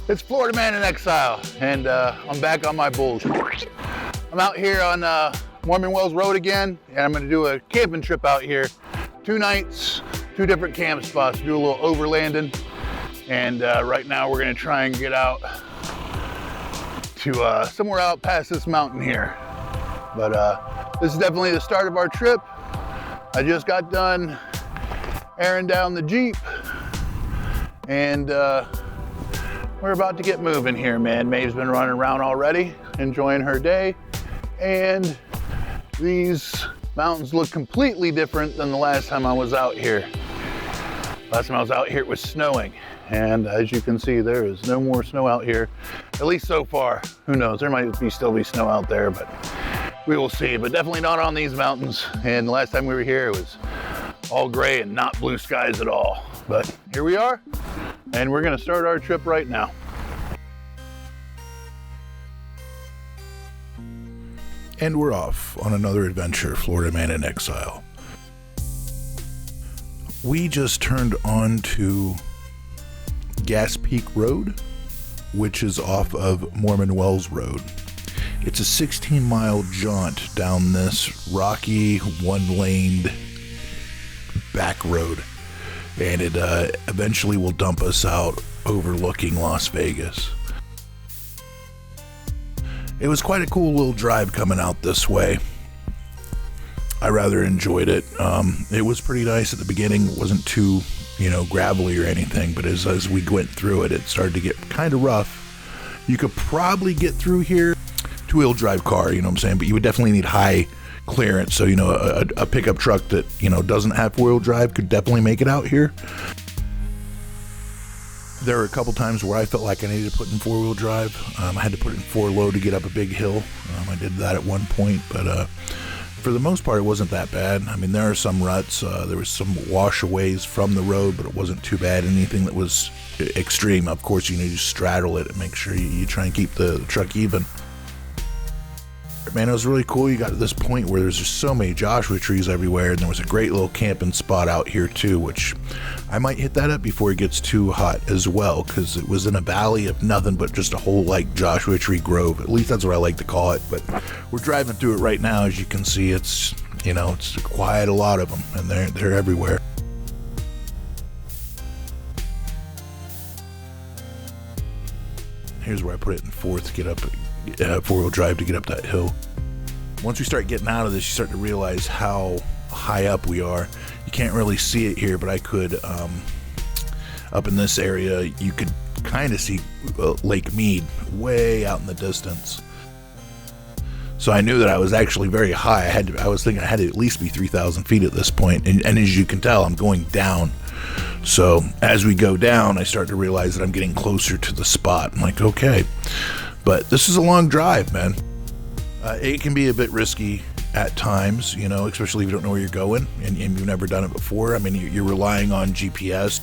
It's Florida Man in Exile, and I'm back on my bullshit. I'm out here on Mormon Wells Road again, and I'm gonna do a camping trip out here. 2 nights, 2 different camp spots, do a little overlanding. And right now we're gonna try and get out to somewhere out past this mountain here. But this is definitely the start of our trip. I just got done airing down the Jeep, and we're about to get moving here, man. Maeve's been running around already, enjoying her day, and these mountains look completely different than the last time I was out here. Last time I was out here, it was snowing, and as you can see, there is no more snow out here, at least so far. Who knows, there might still be snow out there, but we will see, but definitely not on these mountains. And the last time we were here, it was all gray and not blue skies at all. But here we are, and we're gonna start our trip right now. And we're off on another adventure, Florida Man in Exile. We just turned onto Gas Peak Road, which is off of Mormon Wells Road. It's a 16-mile jaunt down this rocky, one-laned back road, and it eventually will dump us out overlooking Las Vegas. It was quite a cool little drive coming out this way. I rather enjoyed it. It was pretty nice at the beginning. It wasn't too, gravelly or anything, but as we went through it, it started to get kind of rough. You could probably get through here 2-wheel drive car, you know what I'm saying, but you would definitely need high clearance. So, a pickup truck that, doesn't have 4-wheel drive could definitely make it out here. There were a couple times where I felt like I needed to put in 4-wheel drive. I had to put it in 4-low to get up a big hill. I did that at one point, but for the most part, it wasn't that bad. I mean, there are some ruts. There was some washaways from the road, but it wasn't too bad. Anything that was extreme, of course, you need to straddle it and make sure you try and keep the truck even. Man, it was really cool. You got to this point where there's just so many Joshua trees everywhere, and there was a great little camping spot out here too, which I might hit that up before it gets too hot as well, because it was in a valley of nothing but just a whole Joshua tree grove. At least that's what I like to call it. But we're driving through it right now. As you can see, it's it's quite a lot of them, and they're everywhere. Here's where I put it in 4th to get up. 4-wheel drive to get up that hill. Once we start getting out of this, you start to realize how high up we are. You can't really see it here, but I could, up in this area, you could kind of see Lake Mead way out in the distance. So I knew that I was actually very high. I was thinking I had to at least be 3,000 feet at this point. And as you can tell, I'm going down. So as we go down, I start to realize that I'm getting closer to the spot. I'm like, okay. But this is a long drive, man. It can be a bit risky at times, especially if you don't know where you're going and you've never done it before. I mean, you're relying on GPS.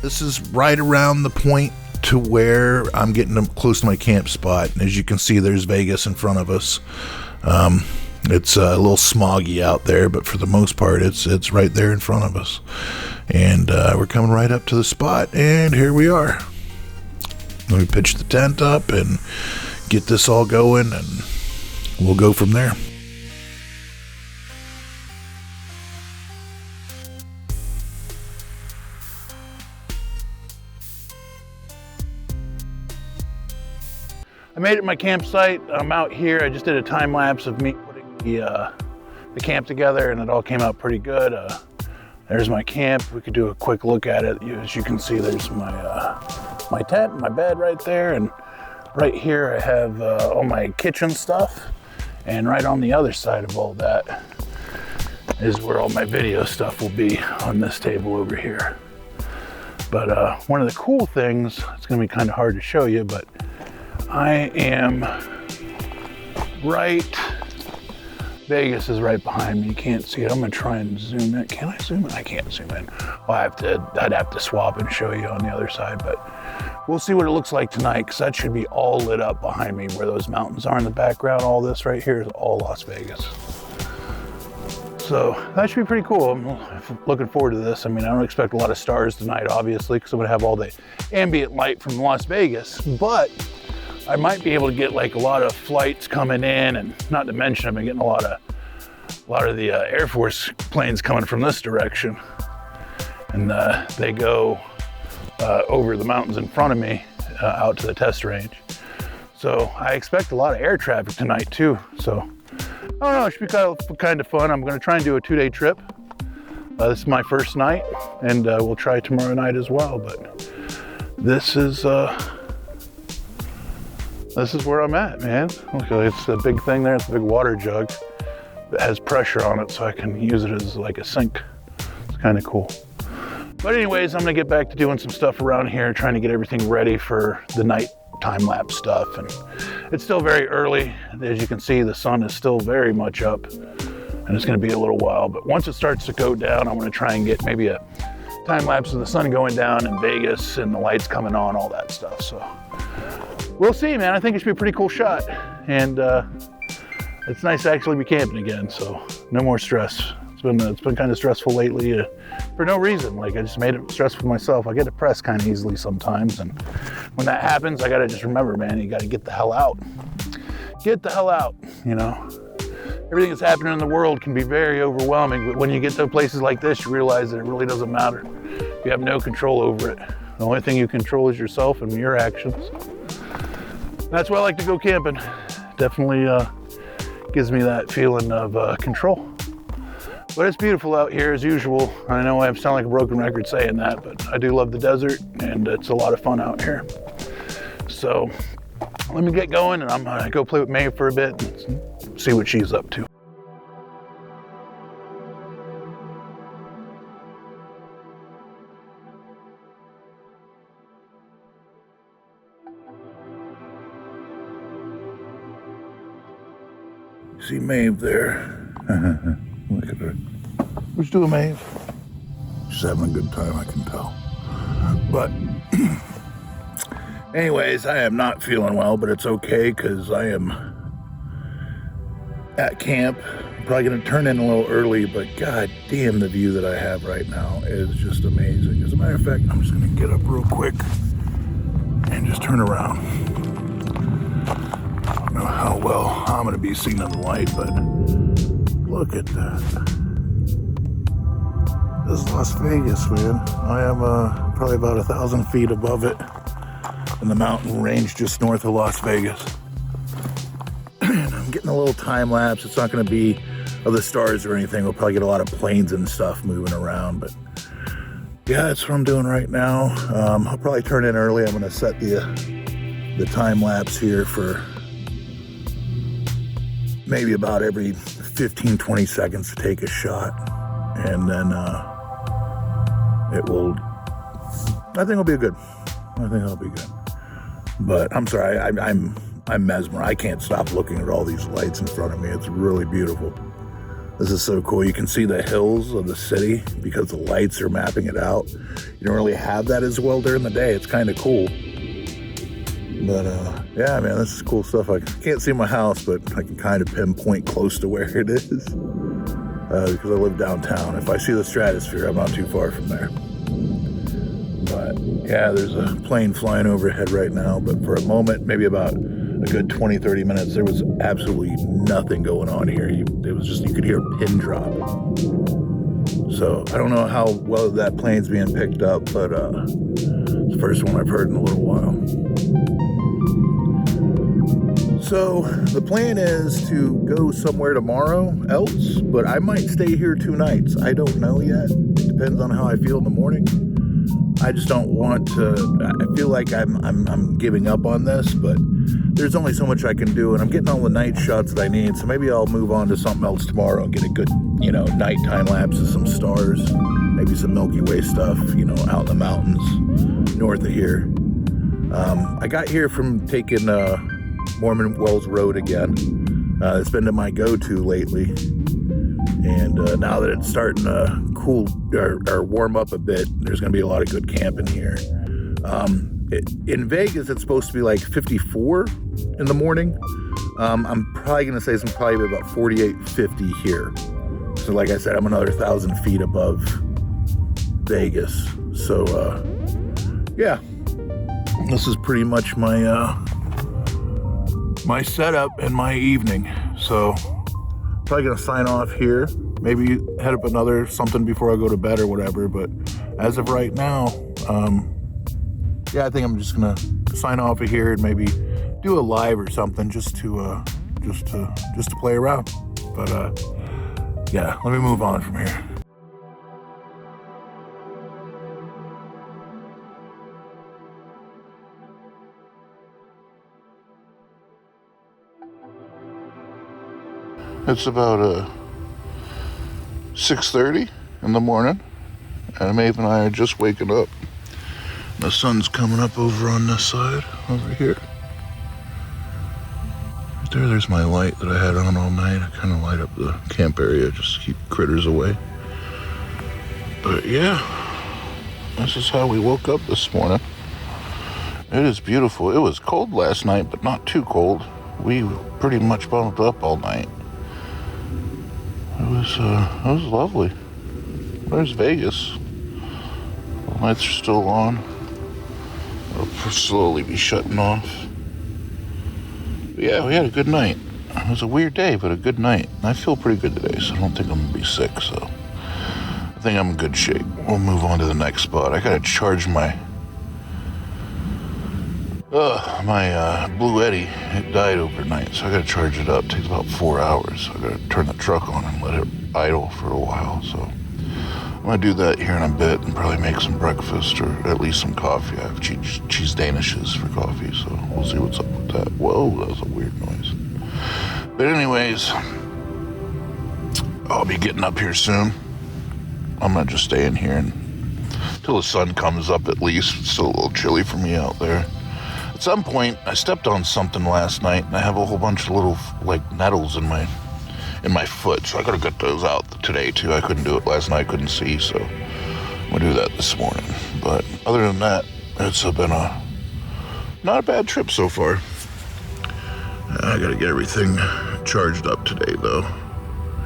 This is right around the point to where I'm getting close to my camp spot. And as you can see, there's Vegas in front of us. It's a little smoggy out there, but for the most part, it's right there in front of us. And we're coming right up to the spot, and here we are. Let me pitch the tent up and get this all going, and we'll go from there. I made it to my campsite. I'm out here. I just did a time lapse of me putting the camp together, and it all came out pretty good. There's my camp. We could do a quick look at it. As you can see, there's my tent, my bed right there, and right here I have all my kitchen stuff, and right on the other side of all that is where all my video stuff will be, on this table over here. But one of the cool things, it's gonna be kind of hard to show you, but I am right. Vegas is right behind me. You can't see it. I'm gonna try and zoom in. Can I zoom in? I can't zoom in. I'd have to swap and show you on the other side, but we'll see what it looks like tonight, because that should be all lit up behind me where those mountains are in the background. All this right here is all Las Vegas. So that should be pretty cool. I'm looking forward to this. I mean, I don't expect a lot of stars tonight, obviously, because I'm gonna have all the ambient light from Las Vegas, but I might be able to get like a lot of flights coming in, and not to mention I've been getting a lot of the Air Force planes coming from this direction, and they go over the mountains in front of me out to the test range. So I expect a lot of air traffic tonight too. So I don't know, it should be kind of fun. I'm going to try and do a 2-day trip. This is my first night, and we'll try tomorrow night as well. But this is where I'm at, man. Look, it's a big thing there. It's a big water jug that has pressure on it, so I can use it as like a sink. It's kind of cool. But anyways, I'm gonna get back to doing some stuff around here, trying to get everything ready for the night time-lapse stuff. And it's still very early. As you can see, the sun is still very much up, and it's gonna be a little while. But once it starts to go down, I'm gonna try and get maybe a time-lapse of the sun going down in Vegas and the lights coming on, all that stuff. So we'll see, man. I think it should be a pretty cool shot. And it's nice to actually be camping again, so no more stress. It's been kind of stressful lately for no reason. Like, I just made it stressful myself. I get depressed kind of easily sometimes, and when that happens, I gotta just remember, man, you gotta get the hell out. Get the hell out, you know? Everything that's happening in the world can be very overwhelming, but when you get to places like this, you realize that it really doesn't matter. You have no control over it. The only thing you control is yourself and your actions. That's why I like to go camping. Definitely gives me that feeling of control. But it's beautiful out here as usual. I know I sound like a broken record saying that, but I do love the desert, and it's a lot of fun out here. So let me get going, and I'm gonna go play with Maeve for a bit and see what she's up to. See Maeve there. Look at her. What's doing, Maeve? She's having a good time, I can tell. But anyways, I am not feeling well, but it's okay, because I am at camp. I'm probably going to turn in a little early, but god damn, the view that I have right now is just amazing. As a matter of fact, I'm just going to get up real quick and just turn around. I don't know how well I'm going to be seen in the light, but look at that. This is Las Vegas, man. I am probably about 1,000 feet above it in the mountain range just north of Las Vegas. And I'm getting a little time lapse. It's not going to be of the stars or anything. We'll probably get a lot of planes and stuff moving around, but yeah, that's what I'm doing right now. I'll probably turn in early. I'm going to set the time lapse here for maybe about every 15-20 seconds to take a shot, and then I think it'll be good. I think it'll be good. But I'm sorry, I'm mesmerized. I can't stop looking at all these lights in front of me. It's really beautiful. This is so cool. You can see the hills of the city because the lights are mapping it out. You don't really have that as well during the day. It's kind of cool. But yeah, man, this is cool stuff. I can't see my house, but I can kind of pinpoint close to where it is because I live downtown. If I see the stratosphere, I'm not too far from there. But yeah, there's a plane flying overhead right now, but for a moment, maybe about a good 20-30 minutes, there was absolutely nothing going on here. It was just, you could hear a pin drop. So I don't know how well that plane's being picked up, but it's the first one I've heard in a little while. So the plan is to go somewhere tomorrow else, but I might stay here 2 nights. I don't know yet. It depends on how I feel in the morning. I just don't want to, I feel like I'm giving up on this, but there's only so much I can do, and I'm getting all the night shots that I need, so maybe I'll move on to something else tomorrow and get a good, nighttime lapse of some stars, maybe some Milky Way stuff, out in the mountains north of here. I got here from taking Mormon Wells Road again. It's been my go-to lately. And now that it's starting to cool or warm up a bit, there's going to be a lot of good camping here. In Vegas, it's supposed to be like 54 in the morning. I'm probably going to say it's probably about 48, 50 here. So like I said, I'm another 1,000 feet above Vegas. So yeah, this is pretty much my my setup and my evening. So probably gonna sign off here, maybe head up another something before I go to bed or whatever, but as of right now, yeah, I think I'm just gonna sign off of here and maybe do a live or something just to play around. But yeah, let me move on from here. It's about 6:30 in the morning, and Maeve and I are just waking up. The sun's coming up over on this side, over here. Right there's my light that I had on all night. I kind of light up the camp area just to keep critters away. But yeah, this is how we woke up this morning. It is beautiful. It was cold last night, but not too cold. We pretty much bundled up all night. It was lovely. There's Vegas. The lights are still on. It'll slowly be shutting off. But yeah, we had a good night. It was a weird day, but a good night. I feel pretty good today, so I don't think I'm gonna be sick, so I think I'm in good shape. We'll move on to the next spot. I gotta charge my Blue Eddy. It died overnight, so I gotta charge it up. It takes about 4 hours. So I gotta turn the truck on and let it idle for a while. So I'm gonna do that here in a bit and probably make some breakfast or at least some coffee. I have cheese danishes for coffee, so we'll see what's up with that. Whoa, that was a weird noise. But anyways, I'll be getting up here soon. I'm not just staying here until the sun comes up at least. It's still a little chilly for me out there. At some point, I stepped on something last night, and I have a whole bunch of little like nettles in my foot, so I gotta get those out today too. I couldn't do it last night, couldn't see, so I'm gonna do that this morning. But other than that, it's been not a bad trip so far. I gotta get everything charged up today though.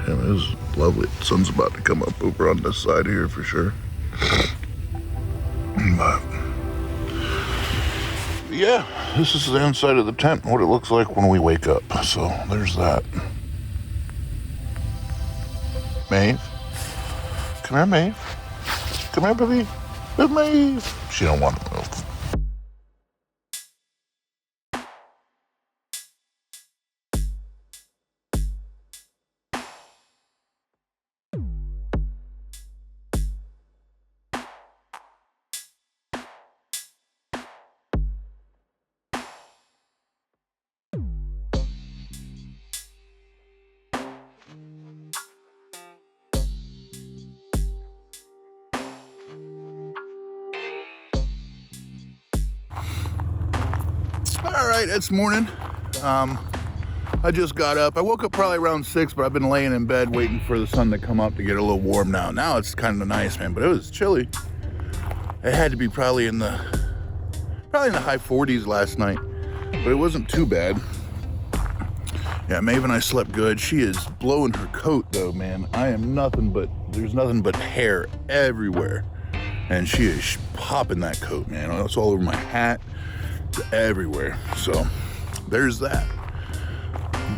Yeah, it was lovely. The sun's about to come up over on this side here for sure. But yeah, this is the inside of the tent, what it looks like when we wake up. So there's that. Maeve? Come here, Maeve. Come here, baby. Good Maeve. She don't want to move. All right, it's morning. I just got up. I woke up probably around 6, but I've been laying in bed waiting for the sun to come up to get a little warm now. Now it's kind of nice, man, but it was chilly. It had to be probably in the high 40s last night, but it wasn't too bad. Yeah, Maeve and I slept good. She is blowing her coat though, man. There's nothing but hair everywhere. And she is popping that coat, man. It's all over my hat, everywhere. So there's that.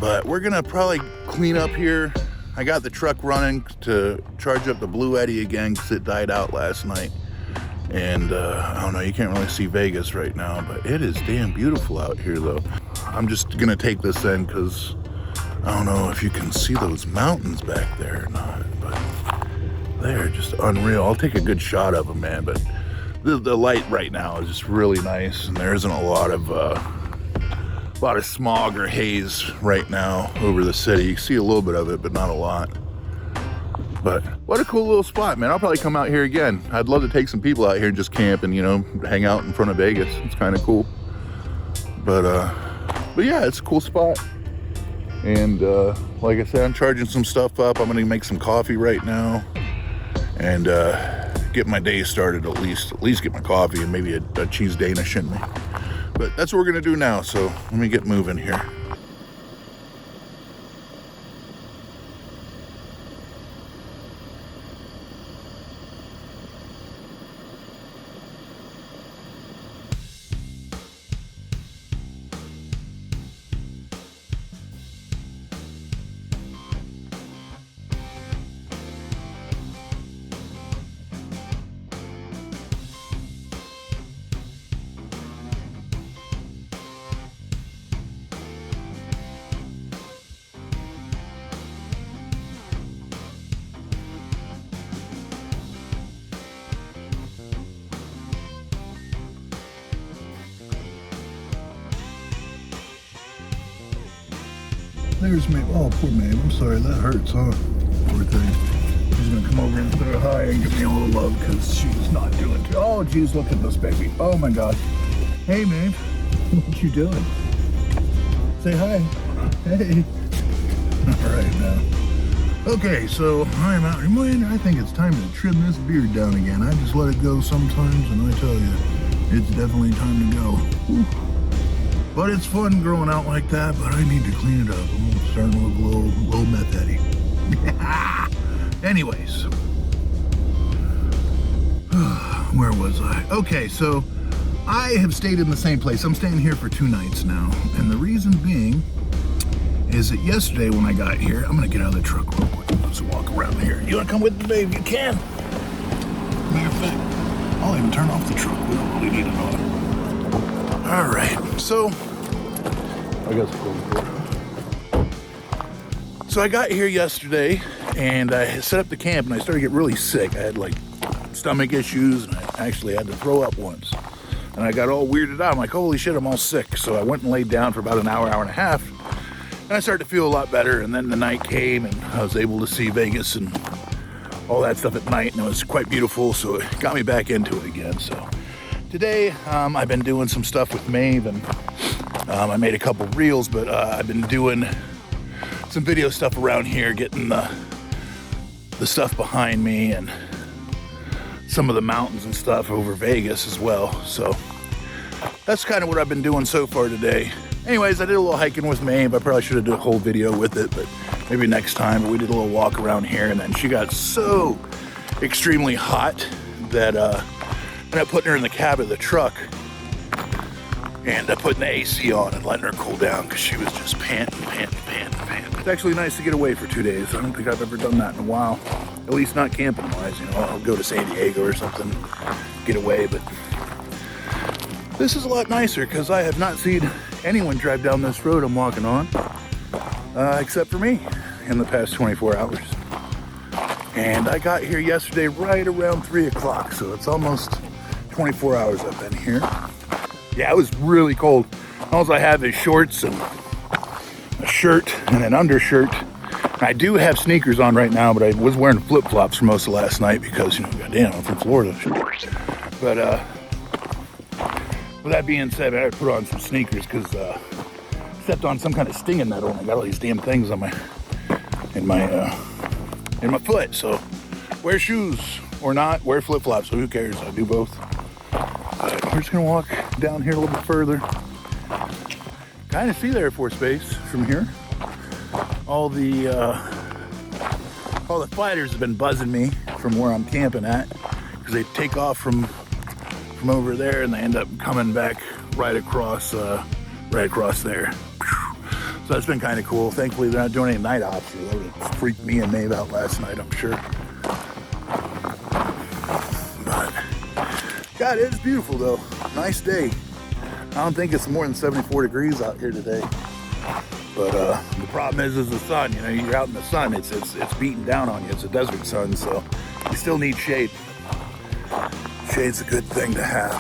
But we're gonna probably clean up here. I got the truck running to charge up the Blue Eddy again because it died out last night. And I don't know, you can't really see Vegas right now, but it is damn beautiful out here though. I'm just gonna take this in because I don't know if you can see those mountains back there or not, but they're just unreal. I'll take a good shot of them, man, but the light right now is just really nice, and there isn't a lot of smog or haze right now over the city. You see a little bit of it, but not a lot. But what a cool little spot, man. I'll probably come out here again. I'd love to take some people out here and just camp and, hang out in front of Vegas. It's kind of cool. But yeah, it's a cool spot. And like I said, I'm charging some stuff up. I'm gonna make some coffee right now and get my day started, at least get my coffee and maybe a cheese Danish in me. But that's what we're gonna do now, so let me get moving here. There's Maeve. Oh, poor Maeve. I'm sorry, that hurts, huh? Poor thing. She's gonna come over and say hi and give me a little love because she's not doing too. Oh, geez, look at this baby. Oh my God. Hey, Maeve. What you doing? Say hi. Hey. All right, now. Okay, so I'm out. I think it's time to trim this beard down again. I just let it go sometimes, and I tell you, it's definitely time to go. Whew. But it's fun growing out like that, but I need to clean it up. I'm starting to look a little meth-heady. Anyways. Where was I? Okay, so I have stayed in the same place. I'm staying here for 2 nights now. And the reason being is that yesterday when I got here, I'm gonna get out of the truck real quick. Let's walk around here. You wanna come with me, babe? You can. Matter of fact, I'll even turn off the truck. We don't really need it on. All right, so I got So I got here yesterday and I set up the camp and I started to get really sick. I had like stomach issues and I actually had to throw up once. And I got all weirded out. I'm like, holy shit, I'm all sick. So I went and laid down for about an hour, hour and a half. And I started to feel a lot better. And then the night came and I was able to see Vegas and all that stuff at night. And it was quite beautiful. So it got me back into it again. So today, I've been doing some stuff with Maeve and I made a couple reels, but I've been doing some video stuff around here, getting the stuff behind me and some of the mountains and stuff over Vegas as well. So that's kind of what I've been doing so far today. Anyways, I did a little hiking with Maeve. I probably should have done a whole video with it, but maybe next time. But we did a little walk around here and then she got so extremely hot that I ended up putting her in the cab of the truck and putting the AC on and letting her cool down because she was just panting. It's actually nice to get away for 2 days. I don't think I've ever done that in a while, at least not camping wise. You know, I'll go to San Diego or something, get away, but this is a lot nicer because I have not seen anyone drive down this road I'm walking on except for me in the past 24 hours. And I got here yesterday right around 3 o'clock, so it's almost 24 hours I've been here. Yeah, it was really cold. All I have is shorts and a shirt and an undershirt. I do have sneakers on right now, but I was wearing flip-flops for most of last night because, you know, goddamn, I'm from Florida. But with that being said, I had to put on some sneakers because I stepped on some kind of stinging nettle and I got all these damn things on in my foot. So wear shoes or not, wear flip-flops, so who cares? I do both. We're just gonna walk down here a little bit further. Kind of see the Air Force Base from here. All the fighters have been buzzing me from where I'm camping at because they take off from over there and they end up coming back right across there. So that's been kind of cool. Thankfully, they're not doing any night ops. That would have freaked me and Maeve out last night, I'm sure. But God, it is beautiful though. Nice day. I don't think it's more than 74 degrees out here today. But the problem is the sun. You know, you're out in the sun. It's beating down on you. It's a desert sun, so you still need shade. Shade's a good thing to have.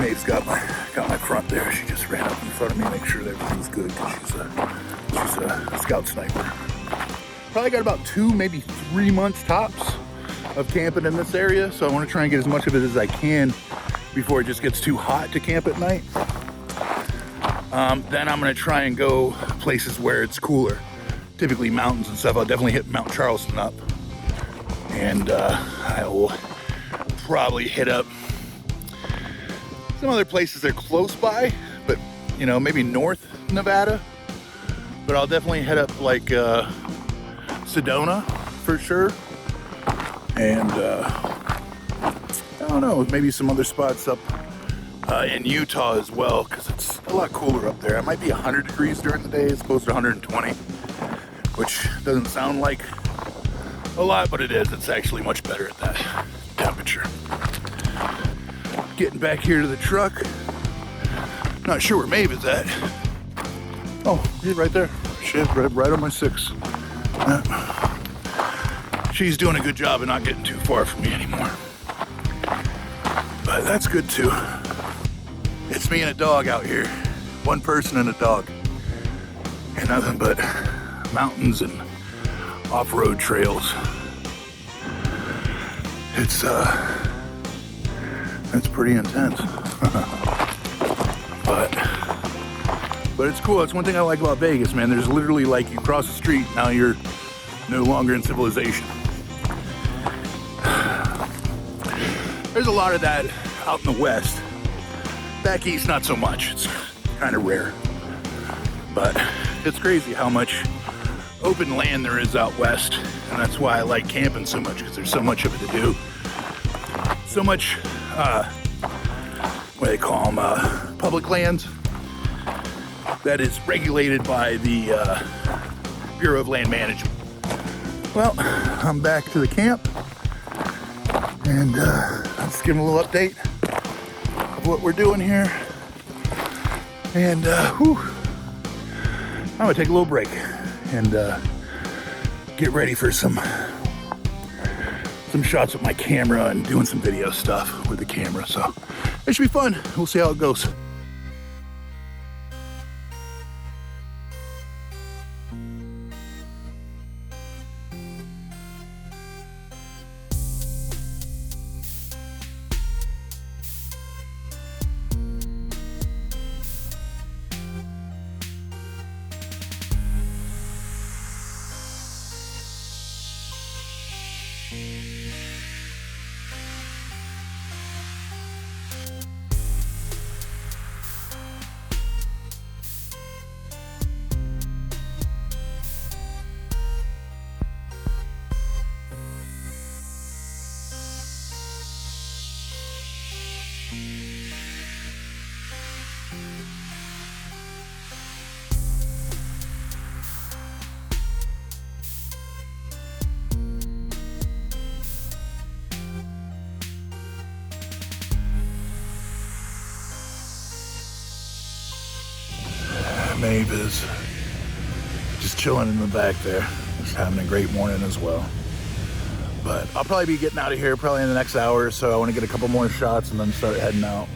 Maeve's got my front there. She just ran up in front of me to make sure that everything's good because she's a scout sniper. Probably got about 2, maybe 3 months tops of camping in this area, so I want to try and get as much of it as I can before it just gets too hot to camp at night. Then I'm gonna try and go places where it's cooler, typically mountains and stuff. I'll definitely hit Mount Charleston up, and I will probably hit up some other places that are close by, but you know, maybe North Nevada. But I'll definitely head up like Sedona for sure, and I don't know, maybe some other spots up in Utah as well, because it's a lot cooler up there. It might be 100 degrees during the day as opposed to 120, which doesn't sound like a lot, but it is. It's actually much better at that temperature. Getting back here to the truck. Not sure where Maeve is at. Oh, she's right there. Shit, right on my 6. Yeah. She's doing a good job of not getting too far from me anymore. But that's good too. It's me and a dog out here. One person and a dog. And nothing but mountains and off-road trails. It's pretty intense. But it's cool. It's one thing I like about Vegas, man. There's literally, like, you cross the street, now you're no longer in civilization. There's a lot of that out in the West. Back east, not so much. It's kind of rare. But it's crazy how much open land there is out west. And that's why I like camping so much, because there's so much of it to do. So much, what do they call them, public lands that is regulated by the Bureau of Land Management. Well, I'm back to the camp, and I'm just giving a little update of what we're doing here. And I'm gonna take a little break and get ready for some shots with my camera and doing some video stuff with the camera. So it should be fun. We'll see how it goes. Maeve is just chilling in the back there, just having a great morning as well. But I'll probably be getting out of here probably in the next hour or so. I want to get a couple more shots and then start heading out.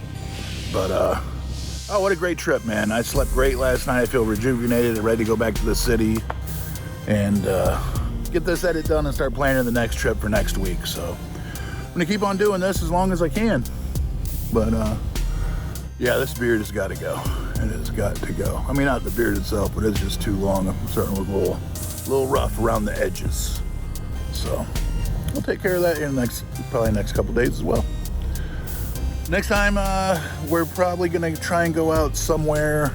But oh, what a great trip, man. I slept great last night. I feel rejuvenated and ready to go back to the city and get this edit done and start planning the next trip for next week. So I'm gonna keep on doing this as long as I can. But yeah, this beard has got to go. It has got to go. I mean, not the beard itself, but it's just too long. I'm starting to look a little rough around the edges. So we'll take care of that in the next couple days as well. Next time, we're probably gonna try and go out somewhere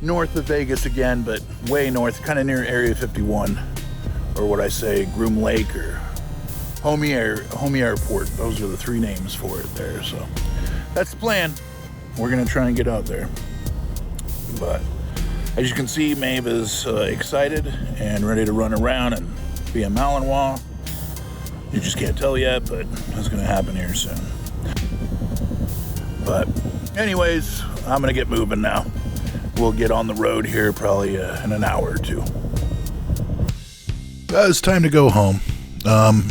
north of Vegas again, but way north, kind of near Area 51, or what I say, Groom Lake or Homey Airport. Those are the 3 names for it there. So that's the plan. We're gonna try and get out there. But as you can see, Maeve is excited and ready to run around and be a Malinois. You just can't tell yet, but it's gonna happen here soon. But anyways, I'm gonna get moving now. We'll get on the road here probably in an hour or 2. It's time to go home.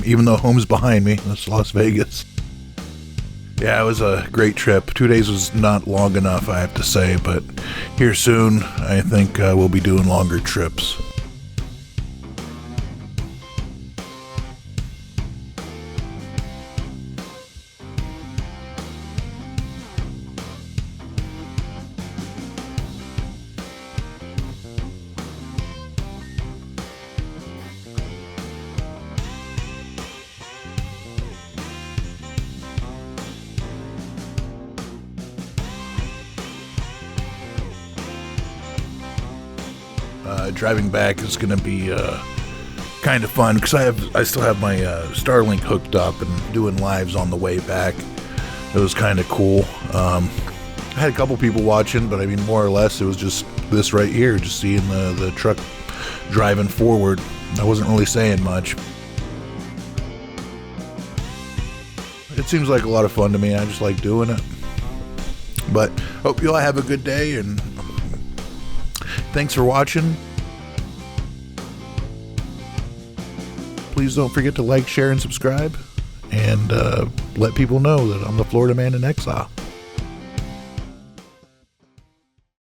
Even though home's behind me, that's Las Vegas. Yeah, it was a great trip. 2 days was not long enough, I have to say, but here soon, I think we'll be doing longer trips. driving back is going to be kind of fun because I still have my Starlink hooked up and doing lives on the way back. It was kind of cool. I had a couple people watching, but I mean, more or less, it was just this right here, just seeing the truck driving forward. I wasn't really saying much. It seems like a lot of fun to me. I just like doing it. But hope you all have a good day, and thanks for watching. Please don't forget to like, share, and subscribe, and let people know that I'm the Florida Man in Exile.